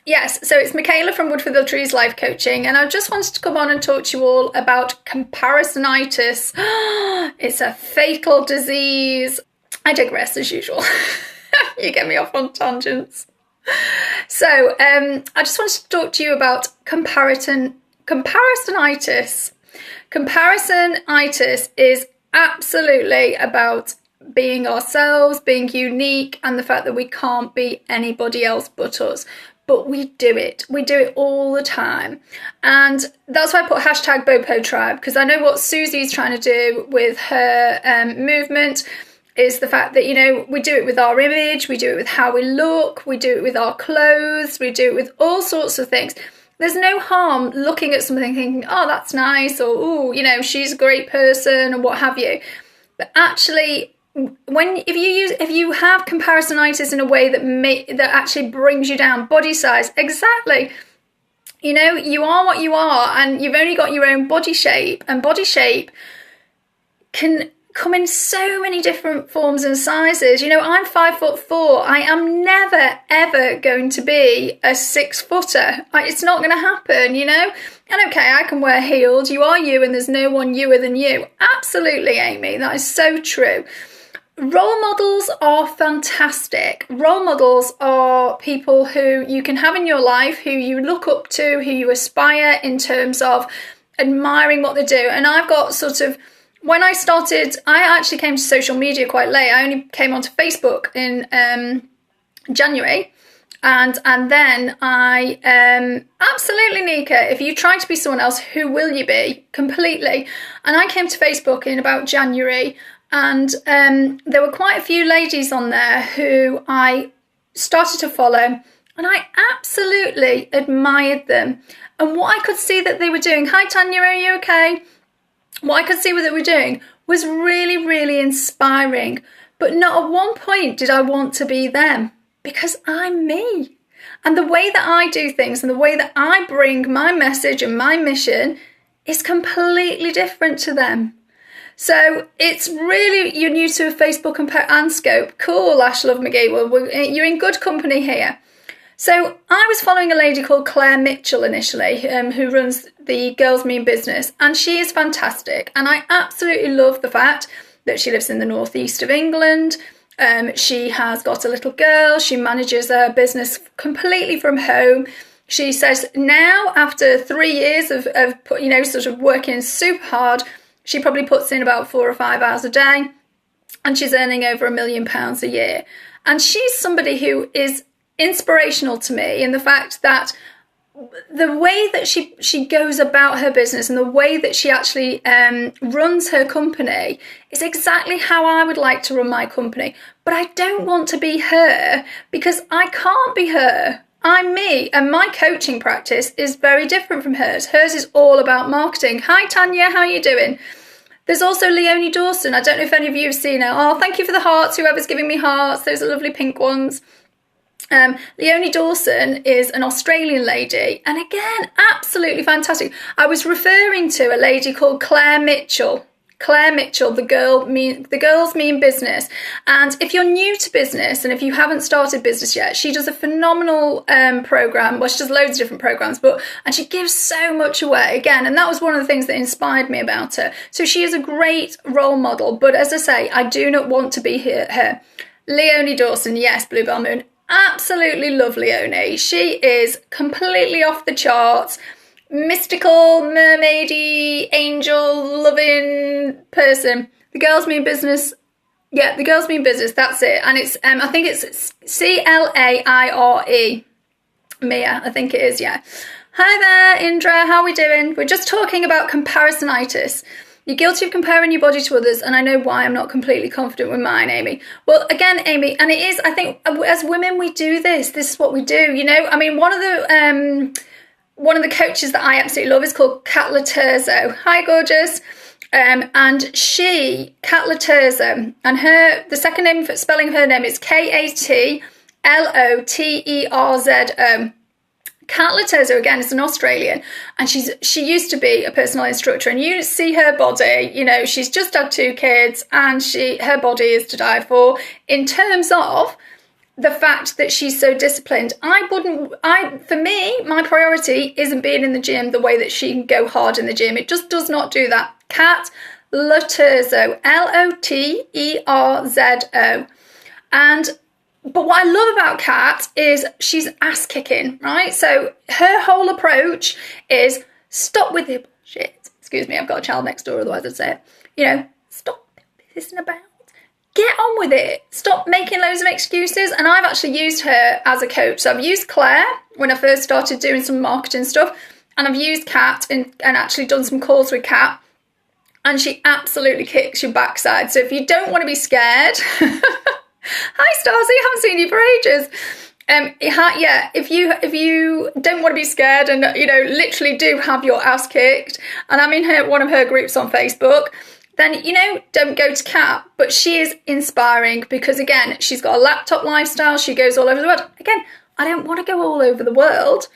Yes, so it's Michaela from Wood for the Trees Life Coaching, and I just wanted to come on and talk to you all about comparisonitis. It's a fatal disease. I digress as usual. You get me off on tangents. So I just wanted to talk to you about comparisonitis. Comparisonitis is absolutely about being ourselves, being unique, and the fact that we can't be anybody else but us. But we do it. We do it all the time. And that's why I put hashtag Bopo Tribe, because I know what Susie's trying to do with her movement is the fact that, you know, we do it with our image, we do it with how we look, we do it with our clothes, we do it with all sorts of things. There's no harm looking at something thinking, oh, that's nice, or, oh, you know, she's a great person, or what have you. But actually, if you have comparisonitis in a way that actually brings you down, body size, exactly, you know, you are what you are, and you've only got your own body shape, and body shape can come in so many different forms and sizes. You know, I'm 5'4". I am never ever going to be a 6-footer. It's not going to happen, you know. And okay, I can wear heels. You are you, and there's no one youer than you. Absolutely, Amy, that is so true. Role models are fantastic. Role models are people who you can have in your life, who you look up to, who you aspire in terms of admiring what they do. And I've got sort of, when I started, I actually came to social media quite late. I only came onto Facebook in January. And then I, absolutely, Nika, if you try to be someone else, who will you be? Completely. And I came to Facebook in about January, and there were quite a few ladies on there who I started to follow, and I absolutely admired them. And what I could see that they were doing, hi Tanya, are you okay? What I could see what they were doing was really, really inspiring. But not at one point did I want to be them, because I'm me. And the way that I do things and the way that I bring my message and my mission is completely different to them. So it's really, you're new to Facebook and Scope. Cool, Ash Love McGee. Well, you're in good company here. So I was following a lady called Claire Mitchell initially, who runs the Girls Mean Business, and she is fantastic. And I absolutely love the fact that she lives in the northeast of England. She has got a little girl. She manages her business completely from home. She says now, after 3 years of sort of working super hard, she probably puts in about 4 or 5 hours a day, and she's earning over £1 million a year. And she's somebody who is inspirational to me in the fact that the way that she goes about her business and the way that she actually runs her company is exactly how I would like to run my company. But I don't want to be her, because I can't be her. I'm me, and my coaching practice is very different from hers. Hers is all about marketing. Hi Tanya, how are you doing? There's also Leonie Dawson. I don't know if any of you have seen her. Oh, thank you for the hearts, whoever's giving me hearts. Those are lovely pink ones. Leonie Dawson is an Australian lady, and again, absolutely fantastic. I was referring to a lady called Claire Mitchell. Claire Mitchell, the Girls Mean Business. And if you're new to business and if you haven't started business yet, she does a phenomenal program. Well, she does loads of different programs, and she gives so much away again. And that was one of the things that inspired me about her. So she is a great role model. But as I say, I do not want to be her. Leonie Dawson, yes, Bluebell Moon. Absolutely love Leonie. She is completely off the charts. Mystical, mermaidy, angel loving person. The Girls Mean Business. Yeah, the Girls Mean Business. That's it. And it's I think it's CLAIRE. Mia, I think it is. Yeah. Hi there, Indra. How are we doing? We're just talking about comparisonitis. You're guilty of comparing your body to others, and I know why I'm not completely confident with mine, Amy. Well, again, Amy, and it is, I think, as women, we do this. This is what we do, you know? I mean, one of the coaches that I absolutely love is called Kat Laterzo. Hi, gorgeous. And Kat Laterzo, and the second name for spelling her name is KATLOTERZO. Kat Laterzo, again, is an Australian, and she used to be a personal instructor, and you see her body, you know, she's just had 2 kids, and her body is to die for in terms of the fact that she's so disciplined. For me, my priority isn't being in the gym the way that she can go hard in the gym. It just does not do that. Kat Loterzo, Loterzo. But what I love about Kat is she's ass kicking, right? So her whole approach is stop with the shit. Excuse me, I've got a child next door, otherwise I'd say it. Stop pissing about. Get on with it. Stop making loads of excuses. And I've actually used her as a coach. So I've used Claire when I first started doing some marketing stuff. And I've used Kat and actually done some calls with Kat. And she absolutely kicks your backside. So if you don't want to be scared... Hi, Stacey. I haven't seen you for ages. If you don't want to be scared and, literally do have your ass kicked, and I'm in one of her groups on Facebook, then, don't go to Kat. But she is inspiring because, again, she's got a laptop lifestyle. She goes all over the world. Again, I don't want to go all over the world.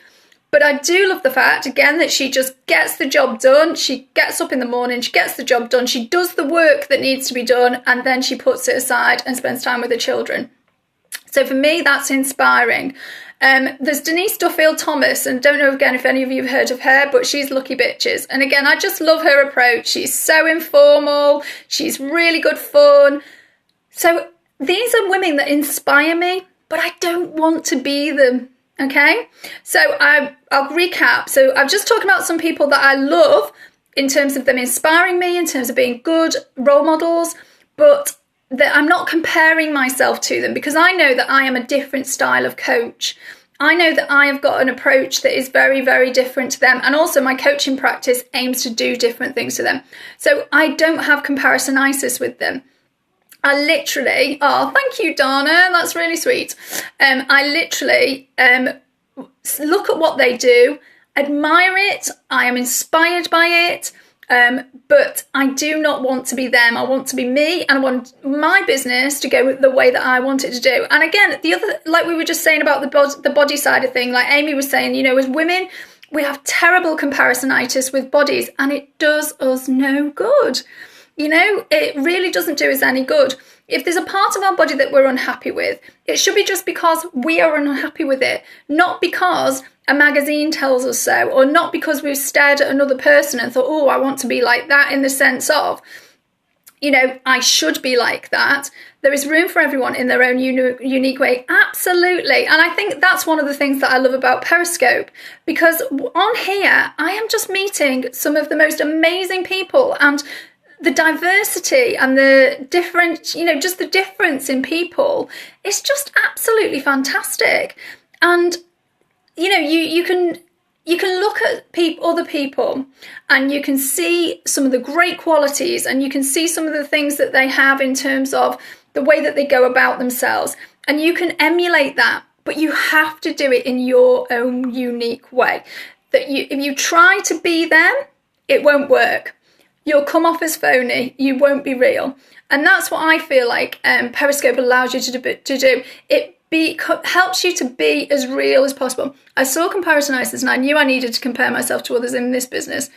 But I do love the fact, again, that she just gets the job done. She gets up in the morning, she gets the job done. She does the work that needs to be done, and then she puts it aside and spends time with the children. So for me, that's inspiring. There's Denise Duffield-Thomas, and don't know, again, if any of you have heard of her, but she's Lucky Bitches. And again, I just love her approach. She's so informal. She's really good fun. So these are women that inspire me, but I don't want to be them. Okay, so I'll recap. So I've just talked about some people that I love in terms of them inspiring me, in terms of being good role models, but that I'm not comparing myself to them because I know that I am a different style of coach. I know that I have got an approach that is very, very different to them. And also my coaching practice aims to do different things to them. So I don't have comparisonitis with them. I literally, thank you, Dana, that's really sweet. I literally look at what they do, admire it, I am inspired by it, but I do not want to be them. I want to be me, and I want my business to go the way that I want it to do. And again, the other, like we were just saying about the body side of thing, like Amy was saying, as women, we have terrible comparisonitis with bodies, and it does us no good. It really doesn't do us any good. If there's a part of our body that we're unhappy with, it should be just because we are unhappy with it, not because a magazine tells us so, or not because we've stared at another person and thought, I want to be like that, in the sense of, I should be like that. There is room for everyone in their own unique way. Absolutely. And I think that's one of the things that I love about Periscope, because on here, I am just meeting some of the most amazing people, and the diversity and the different, just the difference in people is just absolutely fantastic. And, you can look at other people and you can see some of the great qualities, and you can see some of the things that they have in terms of the way that they go about themselves. And you can emulate that, but you have to do it in your own unique way. If you try to be them, it won't work. You'll come off as phony. You won't be real. And that's what I feel like Periscope allows you to do. It helps you to be as real as possible. I saw Comparisonitis and I knew I needed to compare myself to others in this business.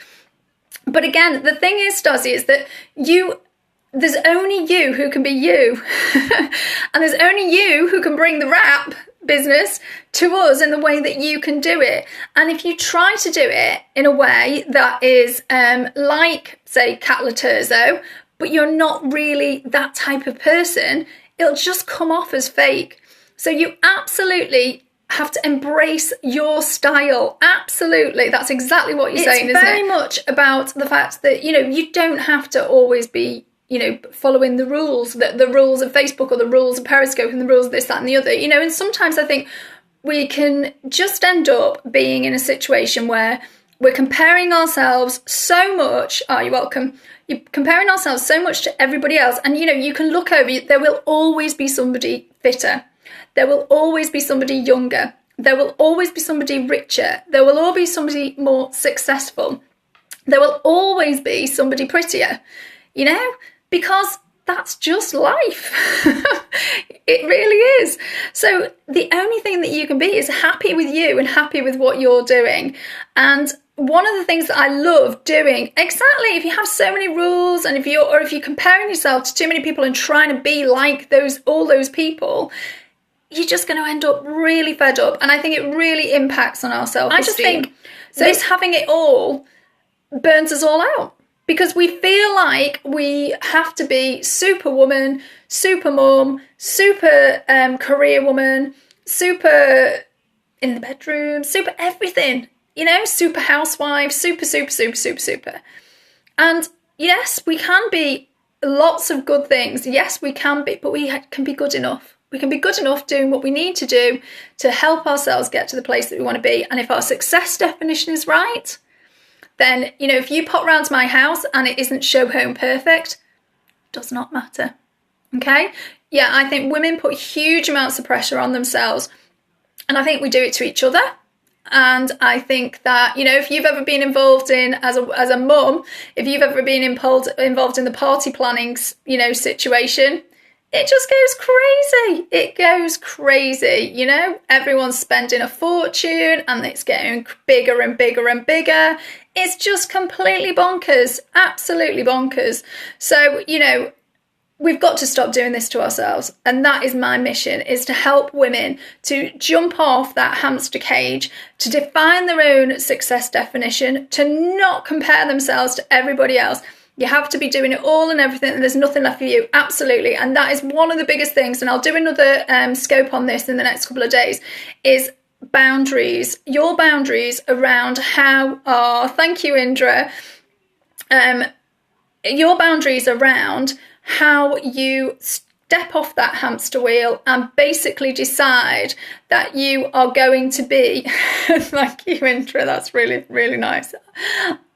But again, the thing is, Stasi, is that there's only you who can be you. And there's only you who can bring the rap business to us in the way that you can do it. And if you try to do it in a way that is like, say, Kat Loterzo, but you're not really that type of person, it'll just come off as fake. So you absolutely have to embrace your style. Absolutely. That's exactly what you're saying, isn't it? It's very much about the fact that, you don't have to always be following the rules of Facebook or the rules of Periscope and the rules of this, that and the other, and sometimes I think we can just end up being in a situation where we're comparing ourselves so much. You're welcome. You're comparing ourselves so much to everybody else. And, you can look over, there will always be somebody fitter. There will always be somebody younger. There will always be somebody richer. There will always be somebody more successful. There will always be somebody prettier, because that's just life. It really is. So the only thing that you can be is happy with you and happy with what you're doing. And one of the things that I love doing, exactly, if you have so many rules and if you're comparing yourself to too many people and trying to be like all those people, you're just going to end up really fed up. And I think it really impacts on our self-esteem. I just think this having it all burns us all out. Because we feel like we have to be superwoman, super mum, super career woman, super in the bedroom, super everything, super housewife, super. And yes, we can be lots of good things. Yes, we can be, but we can be good enough. We can be good enough doing what we need to do to help ourselves get to the place that we want to be. And if our success definition is right, then, if you pop round to my house and it isn't show home perfect, does not matter. Okay? Yeah, I think women put huge amounts of pressure on themselves. And I think we do it to each other. And I think that, if you've ever been involved in, as a mum, if you've ever been involved in the party planning, situation, it just goes crazy. It goes crazy, Everyone's spending a fortune and it's getting bigger and bigger and bigger. It's just completely bonkers, absolutely bonkers. So, we've got to stop doing this to ourselves. And that is my mission, is to help women to jump off that hamster cage, to define their own success definition, to not compare themselves to everybody else. You have to be doing it all and everything, and there's nothing left for you. Absolutely. And that is one of the biggest things. And I'll do another scope on this in the next couple of days, is boundaries. Your boundaries around thank you, Indra. Your boundaries around how you step off that hamster wheel and basically decide that you are going to be, thank you, Indra, that's really, really nice,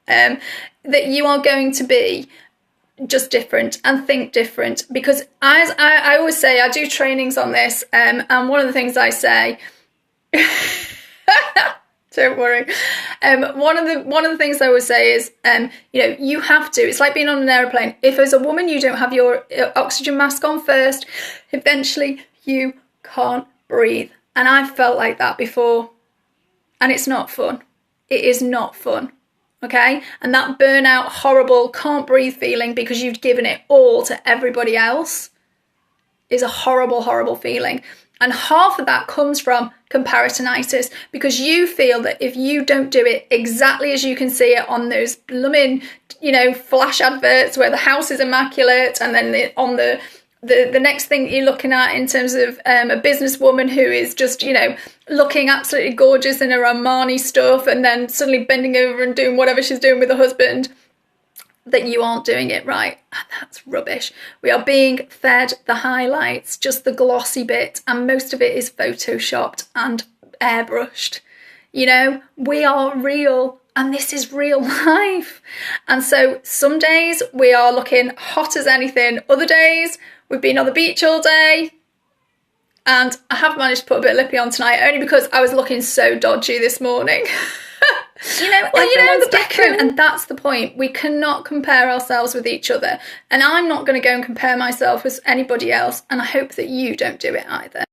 that you are going to be just different and think different. Because as I always say, I do trainings on this, and one of the things I say, don't worry, one of the things I always say is, you have to, it's like being on an aeroplane. If as a woman you don't have your oxygen mask on first, eventually you can't breathe. And I've felt like that before, and it's not fun. It is not fun. Okay? And that burnout, horrible, can't breathe feeling because you've given it all to everybody else is a horrible, horrible feeling. And half of that comes from comparisonitis, because you feel that if you don't do it exactly as you can see it on those blooming, flash adverts where the house is immaculate, and then on the next thing you're looking at in terms of a businesswoman who is just, looking absolutely gorgeous in her Armani stuff, and then suddenly bending over and doing whatever she's doing with her husband, that you aren't doing it right. And that's rubbish. We are being fed the highlights, just the glossy bit, and most of it is photoshopped and airbrushed. We are real, and this is real life. And so some days we are looking hot as anything. Other days we've been on the beach all day, and I have managed to put a bit of lippy on tonight, only because I was looking so dodgy this morning. Everyone's different, and that's the point. We cannot compare ourselves with each other, and I'm not going to go and compare myself with anybody else, and I hope that you don't do it either.